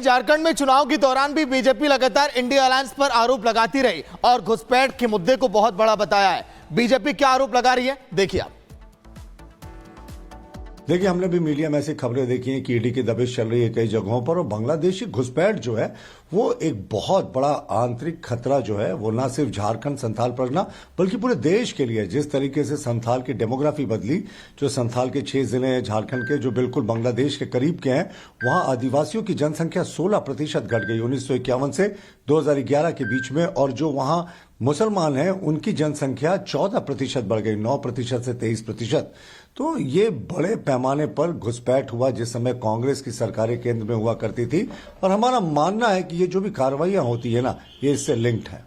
झारखंड में चुनाव के दौरान भी बीजेपी लगातार इंडिया अलायंस पर आरोप लगाती रही और घुसपैठ के मुद्दे को बहुत बड़ा बताया है। बीजेपी क्या आरोप लगा रही है, देखिए आप। देखिए, हमने भी मीडिया में ऐसी खबरें देखी हैं कि ईडी की दबिश चल रही है कई जगहों पर, और बांग्लादेशी घुसपैठ जो है वो एक बहुत बड़ा आंतरिक खतरा जो है वो ना सिर्फ झारखंड संथाल परगना बल्कि पूरे देश के लिए। जिस तरीके से संथाल की डेमोग्राफी बदली, जो संथाल के 6 जिले हैं झारखंड के जो बिल्कुल बांग्लादेश के करीब के हैं, वहां आदिवासियों की जनसंख्या 16% घट गई 1951 से 2011 के बीच में, और जो वहां मुसलमान हैं उनकी जनसंख्या 14% बढ़ गई, 9% से 23%। तो ये बड़े पैमाने पर घुसपैठ हुआ जिस समय कांग्रेस की सरकारें केंद्र में हुआ करती थी, और हमारा मानना है कि ये जो भी कार्रवाइयां होती है ना, ये इससे लिंक्ड है।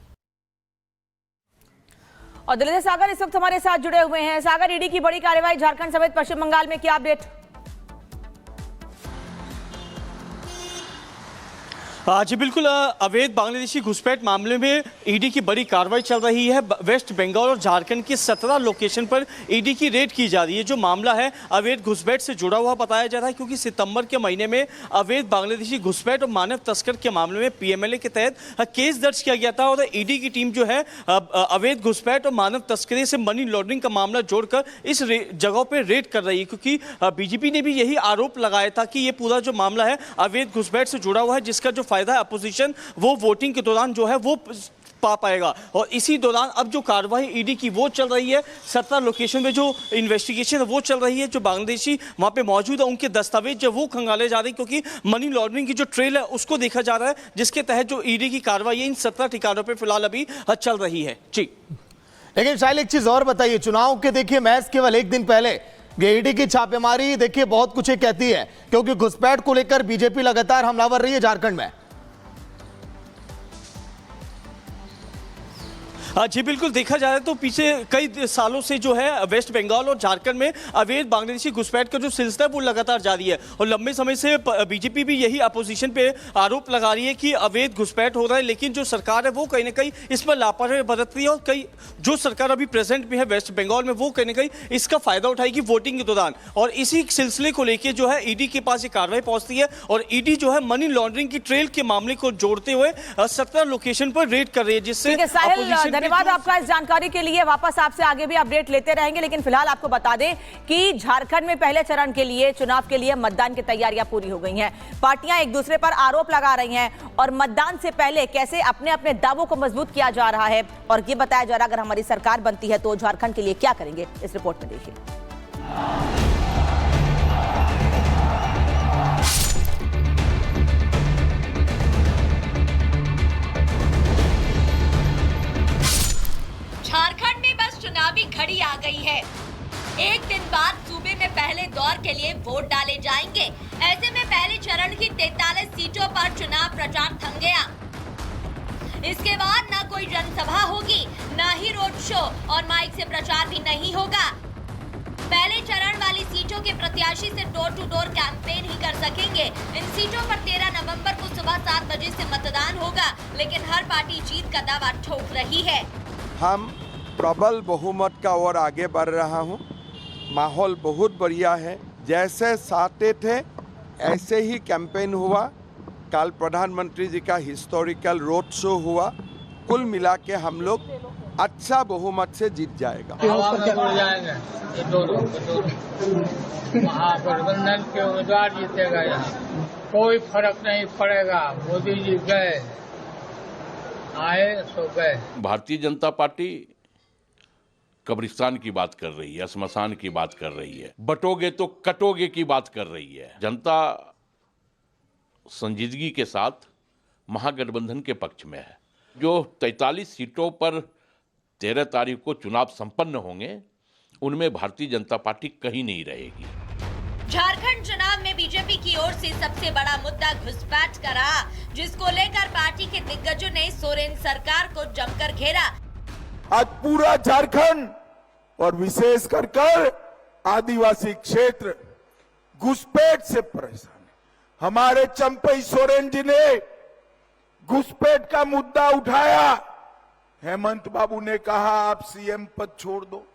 और दिल्ली से सागर इस वक्त हमारे साथ जुड़े हुए हैं। सागर, ईडी की बड़ी कार्रवाई झारखंड समेत पश्चिम बंगाल में, क्या अपडेट? जी बिल्कुल, अवैध बांग्लादेशी घुसपैठ मामले में ईडी की बड़ी कार्रवाई चल रही है। वेस्ट बंगाल और झारखंड के 17 लोकेशन पर ईडी की रेड की जा रही है। जो मामला है अवैध घुसपैठ से जुड़ा हुआ बताया जा रहा है, क्योंकि सितंबर के महीने में अवैध बांग्लादेशी घुसपैठ और मानव तस्कर के मामले में पीएमएलए के तहत केस दर्ज किया गया था, और ईडी की टीम जो है अवैध घुसपैठ और मानव तस्करी से मनी लॉन्ड्रिंग का मामला जोड़कर इस जगहों पर रेड कर रही है, क्योंकि बीजेपी ने भी यही आरोप लगाया था कि ये पूरा जो मामला है अवैध घुसपैठ से जुड़ा हुआ है, जिसका जो फायदा है अपोजिशन वो वोटिंग के दौरान जो है वो पा पाएगा। और इसी दौरान अब जो कार्रवाई ईडी की वो चल रही है, 17 लोकेशन में जो इन्वेस्टिगेशन है वो चल रही है। जो बांग्लादेशी वहां पे मौजूद है उनके दस्तावेज जो वो खंगाले जा रहे हैं, क्योंकि मनी लॉन्ड्रिंग की जो ट्रेल है उसको देखा जा रहा है, जिसके तहत जो ईडी की कार्रवाई इन 17 ठिकानों पर फिलहाल अभी चल रही है। जी, लेकिन शायद एक चीज और बताइए, चुनाव के देखिए महज केवल एक दिन पहले ईडी की छापेमारी देखिए बहुत कुछ कहती है, क्योंकि घुसपैठ को लेकर बीजेपी लगातार हमलावर रही है झारखंड में। जी बिल्कुल, देखा जाए तो पीछे कई सालों से जो है वेस्ट बंगाल और झारखंड में अवैध बांग्लादेशी घुसपैठ का जो सिलसिला है वो लगातार जारी है, और लंबे समय से बीजेपी भी यही अपोजिशन पे आरोप लगा रही है कि अवैध घुसपैठ हो रहा है, लेकिन जो सरकार है वो कहीं ना कहीं इस पर लापरवाही बरत रही है, और कई जो सरकार अभी प्रेजेंट में है वेस्ट बंगाल में वो कहीं ना कहीं इसका फायदा उठाएगी वोटिंग के दौरान। और इसी सिलसिले को लेकर जो है ईडी के पास ये कार्रवाई पहुंचती है, और ईडी जो है मनी लॉन्ड्रिंग की ट्रेल के मामले को जोड़ते हुए 17 लोकेशन पर रेड कर रही है, जिससे धन्यवाद आपका इस जानकारी के लिए। वापस आपसे आगे भी अपडेट लेते रहेंगे, लेकिन फिलहाल आपको बता दें कि झारखंड में पहले चरण के लिए चुनाव के लिए मतदान की तैयारियां पूरी हो गई हैं। पार्टियां एक दूसरे पर आरोप लगा रही हैं, और मतदान से पहले कैसे अपने अपने दावों को मजबूत किया जा रहा है, और ये बताया जा रहा है अगर हमारी सरकार बनती है तो झारखंड के लिए क्या करेंगे। इस रिपोर्ट में देखिए। झारखंड में बस चुनावी घड़ी आ गई है। एक दिन बाद सूबे में पहले दौर के लिए वोट डाले जाएंगे। ऐसे में पहले चरण की 43 सीटों पर चुनाव प्रचार थम गया। इसके बाद न कोई जनसभा होगी, न ही रोड शो, और माइक से प्रचार भी नहीं होगा। पहले चरण वाली सीटों के प्रत्याशी से डोर टू डोर कैंपेन ही कर सकेंगे। इन सीटों पर 13 नवंबर को सुबह 7 बजे से मतदान होगा, लेकिन हर पार्टी जीत का दावा ठोक रही है। हम प्रबल बहुमत का ओर आगे बढ़ रहा हूं। माहौल बहुत बढ़िया है। जैसे साथे थे ऐसे ही कैंपेन हुआ। कल प्रधानमंत्री जी का हिस्टोरिकल रोड शो हुआ। कुल मिला के हम लोग अच्छा बहुमत से जीत जाएगा। महागठबंधन के उम्मीदवार जीतेगा, यहाँ कोई फर्क नहीं पड़ेगा। मोदी जी गए, आए सो गए। भारतीय जनता पार्टी कब्रिस्तान की बात कर रही है, श्मशान की बात कर रही है, बटोगे तो कटोगे की बात कर रही है। जनता संजीदगी के साथ महागठबंधन के पक्ष में है। जो 43 सीटों पर 13 तारीख को चुनाव संपन्न होंगे, उनमें भारतीय जनता पार्टी कहीं नहीं रहेगी। झारखंड चुनाव में बीजेपी की ओर से सबसे बड़ा मुद्दा घुसपैठ का रहा, जिसको लेकर पार्टी के दिग्गजों ने सोरेन सरकार को जमकर घेरा। आज पूरा झारखंड और विशेष कर आदिवासी क्षेत्र घुसपैठ से परेशान है। हमारे चंपई सोरेन जी ने घुसपैठ का मुद्दा उठाया। हेमंत बाबू ने कहा आप सीएम पद छोड़ दो।